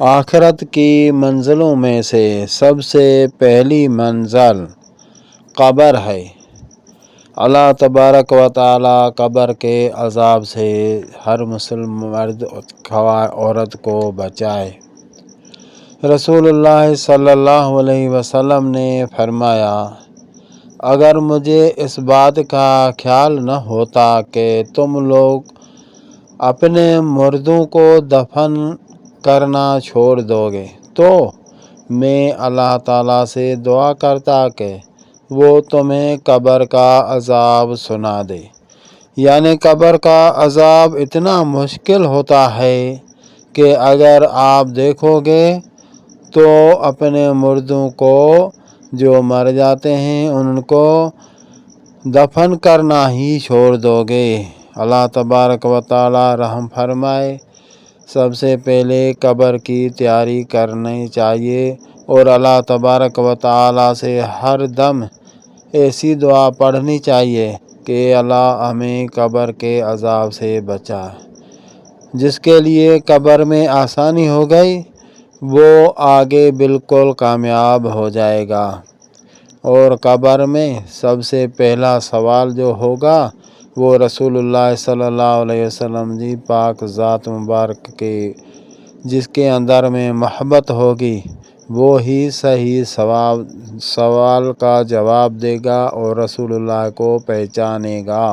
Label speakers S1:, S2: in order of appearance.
S1: آخرت کی منزلوں میں سے سب سے پہلی منزل قبر ہے۔ اللہ تبارک و تعالی قبر کے عذاب سے ہر مسلم مرد عورت کو بچائے۔ رسول اللہ صلی اللہ علیہ وسلم نے فرمایا، اگر مجھے اس بات کا خیال نہ ہوتا کہ تم لوگ اپنے مردوں کو دفن کرنا چھوڑ دو گے تو میں اللہ تعالیٰ سے دعا کرتا کہ وہ تمہیں قبر کا عذاب سنا دے۔ یعنی قبر کا عذاب اتنا مشکل ہوتا ہے کہ اگر آپ دیکھو گے تو اپنے مردوں کو جو مر جاتے ہیں ان کو دفن کرنا ہی چھوڑ دو گے۔ اللہ تبارک و تعالی رحم فرمائے۔ سب سے پہلے قبر کی تیاری کرنی چاہیے اور اللہ تبارک و تعالی سے ہر دم ایسی دعا پڑھنی چاہیے کہ اللہ ہمیں قبر کے عذاب سے بچا۔ جس کے لیے قبر میں آسانی ہو گئی وہ آگے بالکل کامیاب ہو جائے گا۔ اور قبر میں سب سے پہلا سوال جو ہوگا وہ رسول اللہ صلی اللہ علیہ وسلم جی پاک ذات مبارک کے جس کے اندر میں محبت ہوگی وہی صحیح سوال کا جواب دے گا اور رسول اللہ کو پہچانے گا۔